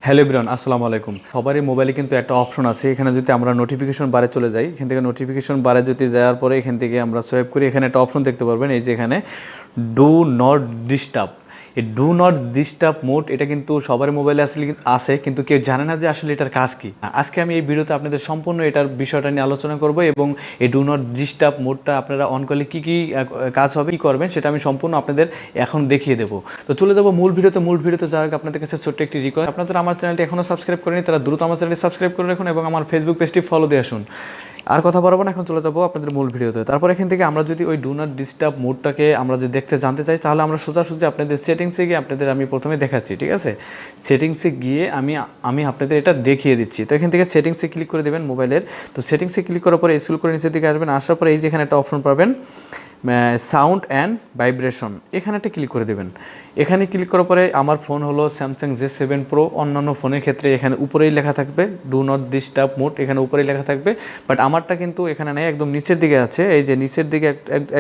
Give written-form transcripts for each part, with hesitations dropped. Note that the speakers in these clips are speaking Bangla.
হ্যালো এভরিওয়ান, আসসালামু আলাইকুম। সবারই মোবাইলে কিন্তু একটা অপশন আছে, এখানে যদি আমরা নোটিফিকেশন বারে চলে যাই, এখান থেকে নোটিফিকেশন বারে যদি যাওয়ার পরে এখান থেকে আমরা সোয়াইপ করি, এখানে একটা অপশন দেখতে পারবেন, এই যে এখানে ডু নট ডিস্টার্ব। এই ডু নট ডিস্টার্ব মোড এটা কিন্তু সবার মোবাইলে আছে, কিন্তু কেউ জানে না যে আসলে এটার কাজ কি। আজকে আমি এই ভিডিওতে আপনাদের সম্পূর্ণ এটার বিষয়টা নিয়ে আলোচনা করব এবং এই ডু নট ডিস্টার্ব মোডটা আপনারা অন করলে কী কী কাজ হবে, কী করবেন সেটা আমি সম্পূর্ণ আপনাদের এখন দেখিয়ে দেবো। তো চলে যাবো মূল ভিডিওতে যাওয়ার আগে আপনাদের কাছে ছোট্ট একটি রিকোয়েস্ট, আপনারা আমার চ্যানেলটি এখনও সাবস্ক্রাইব করেনি তারা দ্রুত আমার চ্যানেলটি সাবস্ক্রাইব করে রাখুন এবং আমার ফেসবুক পেজটি ফলো দিয়ে আসুন। আর কথা বলবো না, এখন চলে যাবো আপনাদের মূল ভিডিওতে। তারপর এখান থেকে আমরা যদি ওই ডু নট ডিস্টার্ব মোডটাকে আমরা যদি জানতে চাই, তাহলে আমরা সোজাসুজি আপনাদের সেটিংসে গিয়ে আপনাদের আমি প্রথমে দেখাচ্ছি, ঠিক আছে? সেটিংসে গিয়ে আমি আপনাদের এটা দেখিয়ে দিচ্ছি। তো এখান থেকে সেটিংসে ক্লিক করে দেবেন মোবাইলের। তো সেটিংসে ক্লিক করার পরে স্ক্রল করে নিচের দিকে আসবেন, আসার পরে এই যে এখানে একটা অপশন পাবেন সাউন্ড অ্যান্ড ভাইব্রেশন, এখানে একটা ক্লিক করে দেবেন। এখানে ক্লিক করার পরে আমার ফোন হলো স্যামসাং J7 Pro, অন্যান্য ফোনের ক্ষেত্রে এখানে উপরেই লেখা থাকবে ডু নট ডিস্টার্ব মোড, এখানে উপরেই লেখা থাকবে, বাট আমারটা কিন্তু এখানে নেই, একদম নিচের দিকে আছে, এই যে নিচের দিকে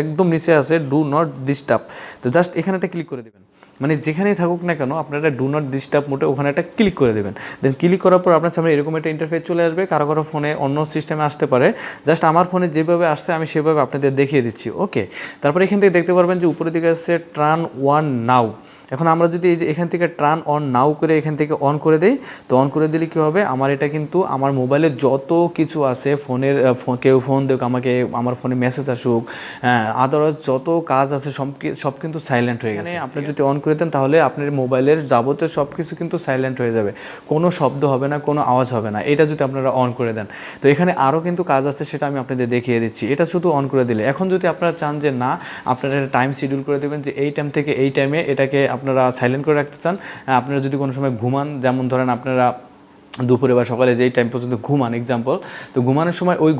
একদম নিচে আছে ডু নট ডিস্টার্ব। তো জাস্ট এখানে একটা ক্লিক করে দেবেন, মানে যেখানেই থাকুক না কেন আপনারা ডু নট ডিস্টার্ব মোডে ওখানে একটা ক্লিক করে দেবেন। দেন ক্লিক করার পর আপনার সামনে এরকম একটা ইন্টারফেস চলে আসবে, কারো ফোনে অন্য সিস্টেমে আসতে পারে, জাস্ট আমার ফোনে যেভাবে আসছে আমি সেভাবে আপনাদের দেখিয়ে দিচ্ছি। ওকে, তারপরে এখান থেকে দেখতে পারবেন যে উপরের দিকে আছে টার্ন অন নাও। এখন আমরা যদি এই যে এখান থেকে টার্ন অন নাও করে এখান থেকে অন করে দেই, তো অন করে দিলে কী হবে, আমার এটা কিন্তু আমার মোবাইলে যত কিছু আছে ফোনের, কেউ ফোন দেখ আমাকে, আমার ফোনে মেসেজ আসুক, আদারওয়াইজ যত কাজ আছে সব কিন্তু সাইলেন্ট হয়ে গেছে। আপনি যদি অন করে দেন তাহলে আপনার মোবাইলের যাবতীয় সব কিছু কিন্তু সাইলেন্ট হয়ে যাবে, কোনো শব্দ হবে না, কোনো আওয়াজ হবে না, এটা যদি আপনারা অন করে দেন। তো এখানে আরও কিন্তু কাজ আছে, সেটা আমি আপনাদের দেখিয়ে দিচ্ছি। এটা শুধু অন করে দিলে, এখন যদি আপনারা চান যে না, আপনারা একটা টাইম শিডিউল করে দেবেন যে এই টাইম থেকে এই টাইমে এটাকে আপনারা সাইলেন্ট করে রাখতে চান। আপনারা যদি কোনো সময় ঘুমান, যেমন ধরেন আপনারা দুপুরে বা সকালে যেই টাইম পর্যন্ত ঘুমান এক্সাম্পল, তো ঘুমানোর সময় ওই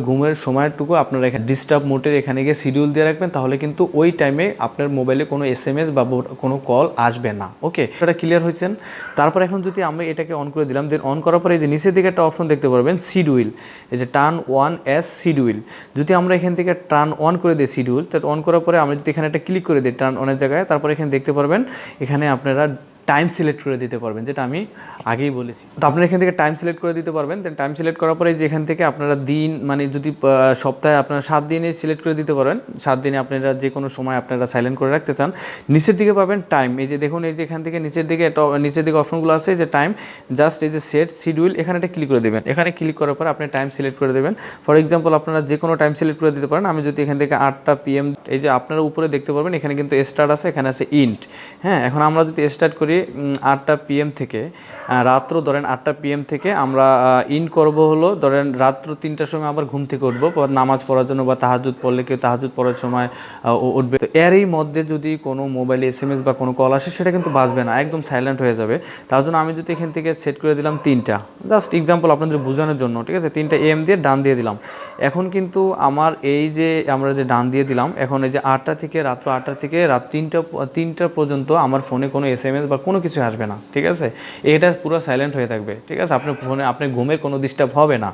ঘুমের সময়টুকু আপনারা এখানে ডিস্টার্ব মোডের এখানে গিয়ে শিডিউল দিয়ে রাখবেন, তাহলে কিন্তু ওই টাইমে আপনার মোবাইলে কোনো SMS বা কোনো কল আসবে না। ওকে, সেটা ক্লিয়ার হয়েছেন? তারপর এখন যদি আমি এটাকে অন করে দিলাম, দেন অন করার পরে এই যে নিচের দিকে একটা অপশন দেখতে পারবেন শিডিউল, এই যে টার্ন অন অ্যাজ শিডিউল। যদি আমরা এখান থেকে টার্ন অন করে দিই শিডিউল, তো অন করার পরে আমরা যদি এখানে একটা ক্লিক করে দিই টার্ন অনের জায়গায়, তারপরে এখানে দেখতে পারবেন এখানে আপনারা টাইম সিলেক্ট করে দিতে পারবেন, যেটা আমি আগেই বলেছি। তো আপনারা এখান থেকে টাইম সিলেক্ট করে দিতে পারবেন। দেন টাইম সিলেক্ট করার পরে যে এখান থেকে আপনারা দিন, মানে যদি সপ্তাহে আপনারা 7 দিনে সিলেক্ট করে দিতে পারেন, 7 দিনে আপনারা যে কোনো সময় আপনারা সাইলেন্ট করে রাখতে চান। নিচের দিকে পাবেন টাইম, এই যে দেখুন, এই যে এখান থেকে নিচের দিকে অপশনগুলো আছে, যে টাইম, জাস্ট এই যে সেট শিডিউল, এখানে একটা ক্লিক করে দেবেন। এখানে ক্লিক করার পর আপনি টাইম সিলেক্ট করে দেবেন। ফর এক্সাম্পল আপনারা যে কোনো টাইম সিলেক্ট করে দিতে পারেন। আমি যদি এখান থেকে 8টা PM, এই যে আপনারা উপরে দেখতে পারবেন এখানে কিন্তু স্টার্ট আছে, এখানে আছে ইন্ট। হ্যাঁ, এখন আমরা যদি স্টার্ট করি 8টা PM থেকে, রাত্র ধরেন 8টা PM থেকে আমরা ইন করব হলো ধরেন রাত্র 3টার সময় আবার ঘুম থেকে উঠবো নামাজ পড়ার জন্য, বা তাহাজ্জুদ পড়লে কেউ তাহাজ্জুদ পড়ার সময় উঠবে। তো এরই মধ্যে যদি কোনো মোবাইলে SMS বা কোনো কল আসে, সেটা কিন্তু বাজবে না, একদম সাইলেন্ট হয়ে যাবে। তার জন্য আমি যদি এখান থেকে সেট করে দিলাম 3টা, জাস্ট এক্সাম্পল আপনাদের বোঝানোর জন্য, ঠিক আছে? 3টা AM দিয়ে ডান দিয়ে দিলাম। এখন কিন্তু আমার এই যে আমরা যে ডান দিয়ে দিলাম, এখন এই যে রাত্র 8টা থেকে রাত 3টা পর্যন্ত আমার ফোনে কোনো SMS বা কোনো কিছু আসবে না, ঠিক আছে? এটা পুরো সাইলেন্ট হয়ে থাকবে, ঠিক আছে? আপনার ফোনে আপনার ঘুমের কোনো ডিস্টার্ব হবে না।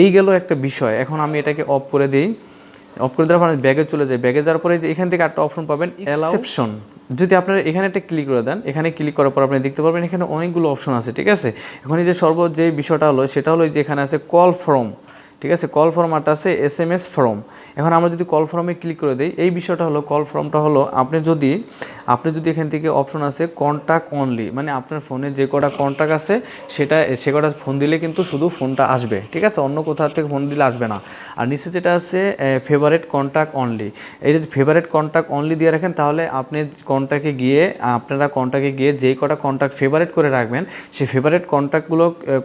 এই গেল একটা বিষয়। এখন আমি এটাকে অফ করে দিই। অফ করে দেওয়ার পর ব্যাগে চলে যাই। ব্যাগে যাওয়ার পরে যে এখান থেকে একটা অপশন পাবেন এক্সেপশন, যদি আপনারা এখানে একটা ক্লিক করে দেন, এখানে ক্লিক করার পর আপনি দেখতে পারবেন এখানে অনেকগুলো অপশন আছে, ঠিক আছে? এখন এই যে যে বিষয়টা হলো, সেটা হলো যে এখানে আছে কল ফ্রম, ঠিক আছে? কল ফর্ম আর আছে SMS ফর্ম। এখন আমরা যদি কল ফর্মে ক্লিক করে দিই, এই বিষয়টা হলো, কল ফর্মটা হলো আপনি যদি এখান থেকে অপশন আছে কন্ট্যাক্ট অনলি, মানে আপনার ফোনে যে কটা কন্ট্যাক্ট আছে সে কটা ফোন দিলে কিন্তু শুধু ফোনটা আসবে, ঠিক আছে? অন্য কোথাও থেকে ফোন দিলে আসবে না। আর নিচে যেটা আছে ফেভারিট কন্ট্যাক্ট অনলি, এই যে ফেভারিট কন্ট্যাক্ট অনলি দিয়ে রাখেন, তাহলে আপনি কন্ট্যাক্টে গিয়ে যেই কটা কন্ট্যাক্ট ফেভারিট করে রাখবেন, সেই ফেভারিট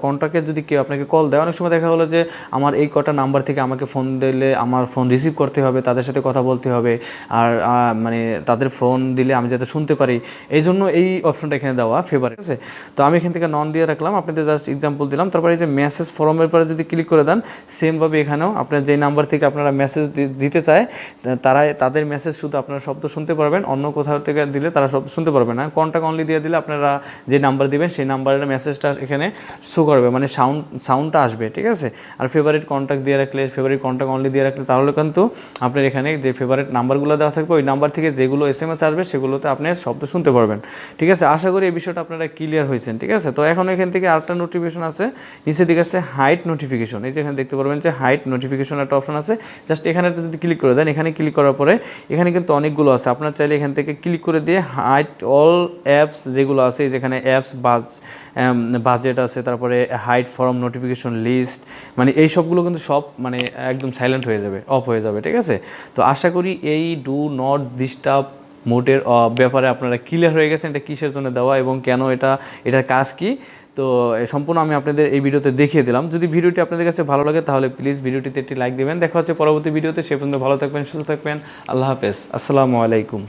কন্ট্যাক্টে যদি কেউ আপনাকে কল দেয়, অনেক সময় দেখা হলো যে আমার এই কটা নাম্বার থেকে আমাকে ফোন দিলে আমার ফোন রিসিভ করতে হবে, তাদের সাথে কথা বলতে হবে, আর মানে তাদের ফোন দিলে আমি যাতে শুনতে পারি, এই জন্য এই অপশনটা এখানে দেওয়া ফেভারিট আছে। তো আমি এখান থেকে নন দিয়ে রাখলাম, আপনাদের জাস্ট এক্সাম্পল দিলাম। তারপরে এই যে মেসেজ ফর্মের পরে যদি ক্লিক করে দেন, সেমভাবে এখানেও আপনার যেই নাম্বার থেকে আপনারা মেসেজ দিতে চায়, তাদের মেসেজ শুধু আপনারা শব্দ শুনতে পারবেন, অন্য কোথাও থেকে দিলে তারা শব্দ শুনতে পারবে না। কন্ট্যাক্ট অনলি দিয়ে দিলে আপনারা যে নাম্বার দিবেন সেই নাম্বারের মেসেজটা এখানে শো করবে, মানে সাউন্ডটা আসবে, ঠিক আছে? আর ফেভারিট কন্ট্যাক্ট দিয়ে রাখলে, ফেভারিট কন্ট্যাক্ট অনলি দিয়ে রাখলে, তাহলে কিন্তু আপনার এখানে যে ফেভারিট নাম্বারগুলো দেওয়া থাকবে ওই নাম্বার থেকে যেগুলো SMS আসবে সেগুলোতে আপনি শব্দ শুনতে পারবেন। ঠিক আছে, আশা করি এই বিষয়টা আপনারা ক্লিয়ার হয়েছেন। ঠিক আছে, তো এখন এখান থেকে আরেকটা নোটিফিকেশন আছে, নিচের দিকে আছে হাইট নোটিফিকেশন। এই যে এখানে দেখতে পারবেন যে হাইট নোটিফিকেশন একটা অপশন আছে, জাস্ট এখানে যদি ক্লিক করে দেন, এখানে ক্লিক করার পরে এখানে কিন্তু অনেকগুলো আছে, আপনার চাইলে এখান থেকে ক্লিক করে দিয়ে হাইট অল অ্যাপস যেগুলো আছে, যেখানে অ্যাপস বাজেট আছে, তারপরে হাইট ফরম নোটিফিকেশন লিস্ট, মানে এই সবগুলো কিন্তু সব মানে একদম সাইলেন্ট হয়ে যাবে, অফ হয়ে যাবে। ঠিক আছে, তো আশা করি এই ডু নট ডিস্টার্ব মোডের ব্যাপারে আপনারা ক্লিয়ার হয়ে গেছেন, এটা কিসের জন্য দেওয়া এবং কেন এটার কাজ কি। তো সম্পূর্ণ আমি আপনাদের এই ভিডিওতে দেখিয়ে দিলাম। যদি ভিডিওটি আপনাদের কাছে ভালো লাগে তাহলে প্লিজ ভিডিওটিতে একটি লাইক দেবেন। দেখা হচ্ছে পরবর্তী ভিডিওতে, সে পর্যন্ত ভালো থাকবেন, সুস্থ থাকবেন। আল্লাহ হাফেজ, আসসালামু আলাইকুম।